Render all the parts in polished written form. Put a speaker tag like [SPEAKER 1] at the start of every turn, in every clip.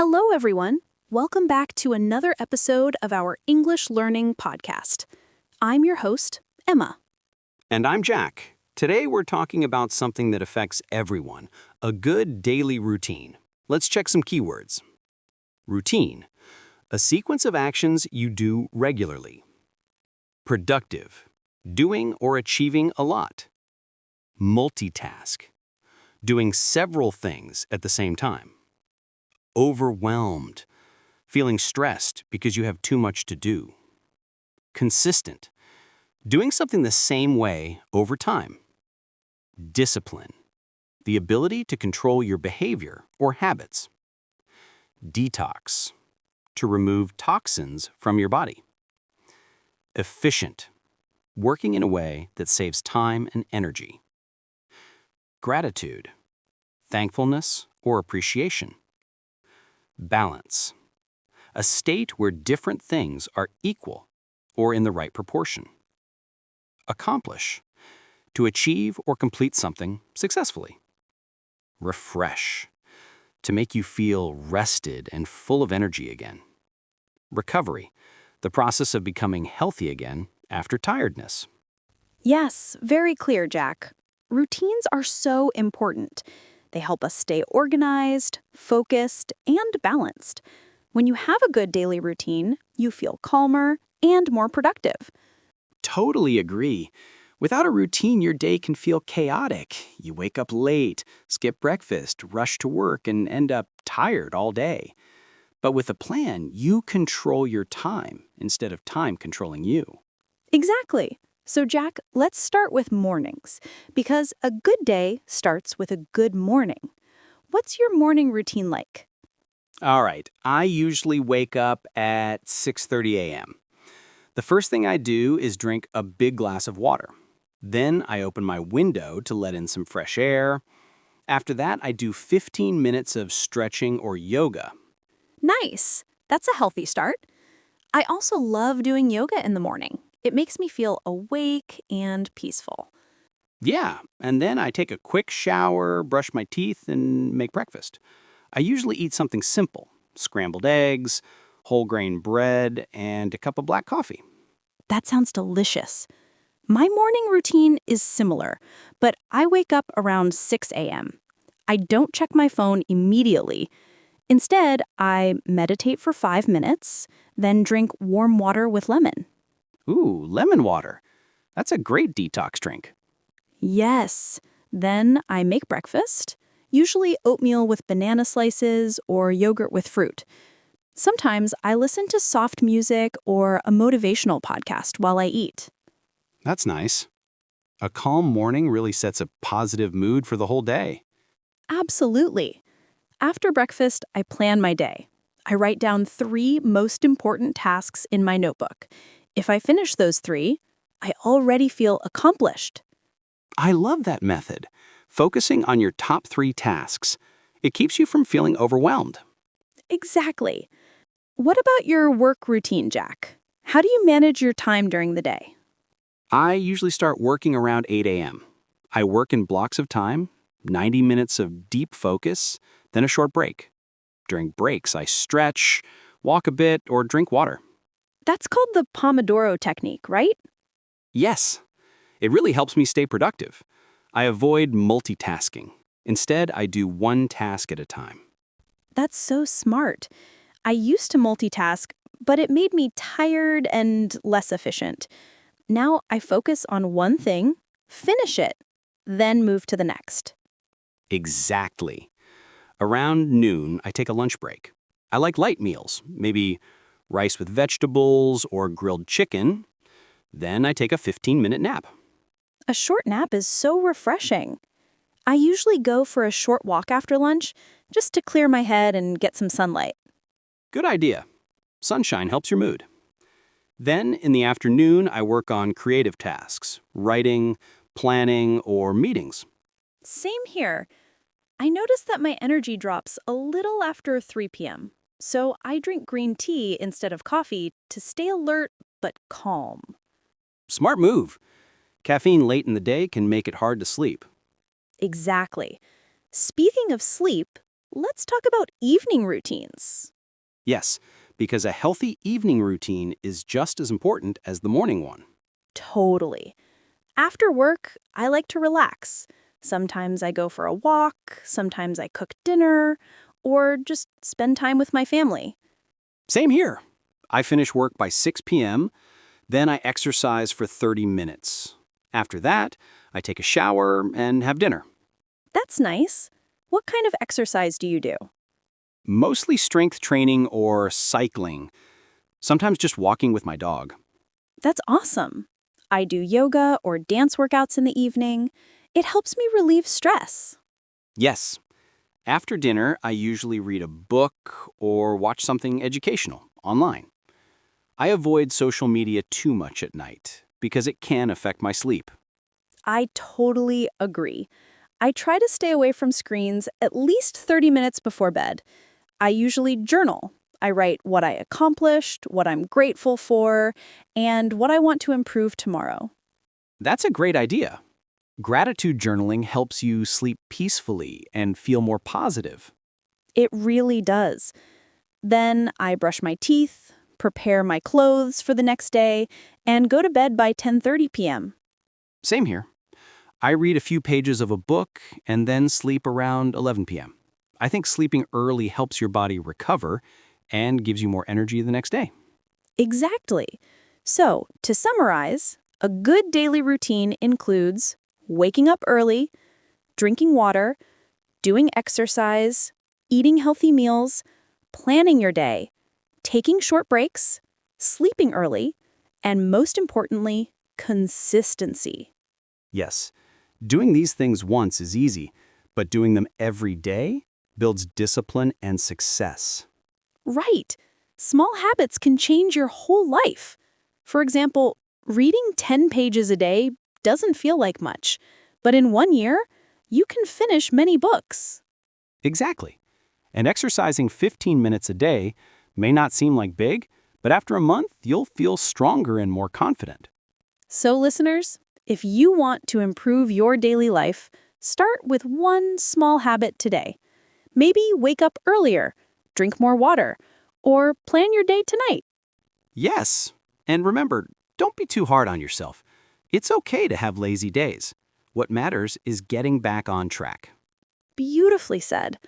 [SPEAKER 1] Hello, everyone. Welcome back to another episode of our English Learning Podcast. I'm your host, Emma.
[SPEAKER 2] And I'm Jack. Today we're talking about something that affects everyone, a good daily routine. Let's check some keywords. Routine, a sequence of actions you do regularly. Productive, doing or achieving a lot. Multitask, doing several things at the same time. Overwhelmed, feeling stressed because you have too much to do. Consistent, doing something the same way over time. Discipline, the ability to control your behavior or habits. Detox, to remove toxins from your body. Efficient, working in a way that saves time and energy. Gratitude, thankfulness or appreciation. Balance, a state where different things are equal or in the right proportion. Accomplish, to achieve or complete something successfully. Refresh, to make you feel rested and full of energy again. Recovery, the process of becoming healthy again after tiredness.
[SPEAKER 1] Yes, very clear, Jack. Routines are so important. They help us stay organized, focused, and balanced. When you have a good daily routine, you feel calmer and more productive.
[SPEAKER 2] Totally agree. Without a routine, your day can feel chaotic. You wake up late, skip breakfast, rush to work, and end up tired all day. But with a plan, you control your time instead of time controlling you.
[SPEAKER 1] Exactly. So, Jack, let's start with mornings, because a good day starts with a good morning. What's your morning routine like?
[SPEAKER 2] All right, I usually wake up at 6:30 a.m. The first thing I do is drink a big glass of water. Then I open my window to let in some fresh air. After that, I do 15 minutes of stretching or yoga.
[SPEAKER 1] Nice. That's a healthy start. I also love doing yoga in the morning. It makes me feel awake and peaceful.
[SPEAKER 2] Yeah, and then I take a quick shower, brush my teeth, and make breakfast. I usually eat something simple, scrambled eggs, whole grain bread, and a cup of black coffee.
[SPEAKER 1] That sounds delicious. My morning routine is similar, but I wake up around 6 a.m. I don't check my phone immediately. Instead, I meditate for 5 minutes, then drink warm water with lemon.
[SPEAKER 2] Ooh, lemon water. That's a great detox drink.
[SPEAKER 1] Yes. Then I make breakfast, usually oatmeal with banana slices or yogurt with fruit. Sometimes I listen to soft music or a motivational podcast while I eat.
[SPEAKER 2] That's nice. A calm morning really sets a positive mood for the whole day.
[SPEAKER 1] Absolutely. After breakfast, I plan my day. I write down 3 most important tasks in my notebook. If I finish those 3, I already feel accomplished.
[SPEAKER 2] I love that method. Focusing on your top 3 tasks. It keeps you from feeling overwhelmed.
[SPEAKER 1] Exactly. What about your work routine, Jack? How do you manage your time during the day?
[SPEAKER 2] I usually start working around 8 a.m. I work in blocks of time, 90 minutes of deep focus, then a short break. During breaks, I stretch, walk a bit, or drink water.
[SPEAKER 1] That's called the Pomodoro technique, right?
[SPEAKER 2] Yes, it really helps me stay productive. I avoid multitasking. Instead, I do one task at a time.
[SPEAKER 1] That's so smart. I used to multitask, but it made me tired and less efficient. Now I focus on one thing, finish it, then move to the next.
[SPEAKER 2] Exactly. Around noon, I take a lunch break. I like light meals, maybe rice with vegetables or grilled chicken. Then I take a 15-minute nap.
[SPEAKER 1] A short nap is so refreshing. I usually go for a short walk after lunch just to clear my head and get some sunlight.
[SPEAKER 2] Good idea. Sunshine helps your mood. Then, in the afternoon, I work on creative tasks, writing, planning, or meetings.
[SPEAKER 1] Same here. I notice that my energy drops a little after 3 p.m., so I drink green tea instead of coffee to stay alert but calm.
[SPEAKER 2] Smart move. Caffeine late in the day can make it hard to sleep.
[SPEAKER 1] Exactly. Speaking of sleep, Let's talk about evening routines.
[SPEAKER 2] Yes, because a healthy evening routine is just as important as the morning one.
[SPEAKER 1] Totally. After work, I like to relax. Sometimes I go for a walk, sometimes I cook dinner, or just spend time with my family.
[SPEAKER 2] Same here. I finish work by 6 p.m., then I exercise for 30 minutes. After that, I take a shower and have dinner.
[SPEAKER 1] That's nice. What kind of exercise do you do?
[SPEAKER 2] Mostly strength training or cycling, sometimes just walking with my dog.
[SPEAKER 1] That's awesome. I do yoga or dance workouts in the evening. It helps me relieve stress.
[SPEAKER 2] Yes, after dinner, I usually read a book or watch something educational online. I avoid social media too much at night because it can affect my sleep.
[SPEAKER 1] I totally agree. I try to stay away from screens at least 30 minutes before bed. I usually journal. I write what I accomplished, what I'm grateful for, and what I want to improve tomorrow.
[SPEAKER 2] That's a great idea. Gratitude journaling helps you sleep peacefully and feel more positive.
[SPEAKER 1] It really does. Then I brush my teeth, prepare my clothes for the next day, and go to bed by 10:30 p.m.
[SPEAKER 2] Same here. I read a few pages of a book and then sleep around 11 p.m. I think sleeping early helps your body recover and gives you more energy the next day.
[SPEAKER 1] Exactly. So, to summarize, a good daily routine includes waking up early, drinking water, doing exercise, eating healthy meals, planning your day, taking short breaks, sleeping early, and most importantly, consistency.
[SPEAKER 2] Yes, doing these things once is easy, but doing them every day builds discipline and success.
[SPEAKER 1] Right. Small habits can change your whole life. For example, reading 10 pages a day doesn't feel like much, but in 1 year, you can finish many books.
[SPEAKER 2] Exactly. And exercising 15 minutes a day may not seem like big, but after a month, you'll feel stronger and more confident.
[SPEAKER 1] So, listeners, if you want to improve your daily life, start with one small habit today. Maybe wake up earlier, drink more water, or plan your day tonight.
[SPEAKER 2] Yes, and remember, don't be too hard on yourself. It's okay to have lazy days. What matters is getting back on track.
[SPEAKER 1] Beautifully said.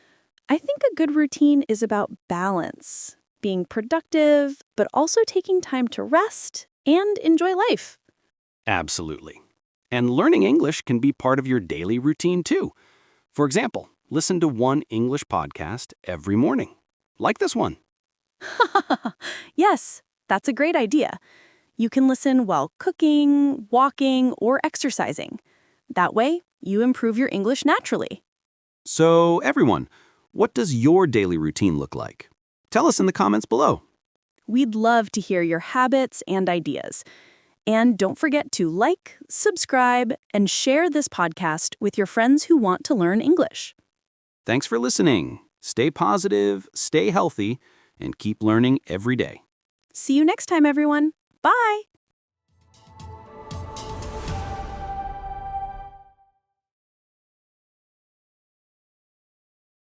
[SPEAKER 1] I think a good routine is about balance, being productive, but also taking time to rest and enjoy life.
[SPEAKER 2] Absolutely. And learning English can be part of your daily routine too. For example, listen to one English podcast every morning, like this one.
[SPEAKER 1] Yes, that's a great idea. You can listen while cooking, walking, or exercising. That way, you improve your English naturally.
[SPEAKER 2] So, everyone, what does your daily routine look like? Tell us in the comments below.
[SPEAKER 1] We'd love to hear your habits and ideas. And don't forget to like, subscribe, and share this podcast with your friends who want to learn English.
[SPEAKER 2] Thanks for listening. Stay positive, stay healthy, and keep learning every day.
[SPEAKER 1] See you next time, everyone. Bye!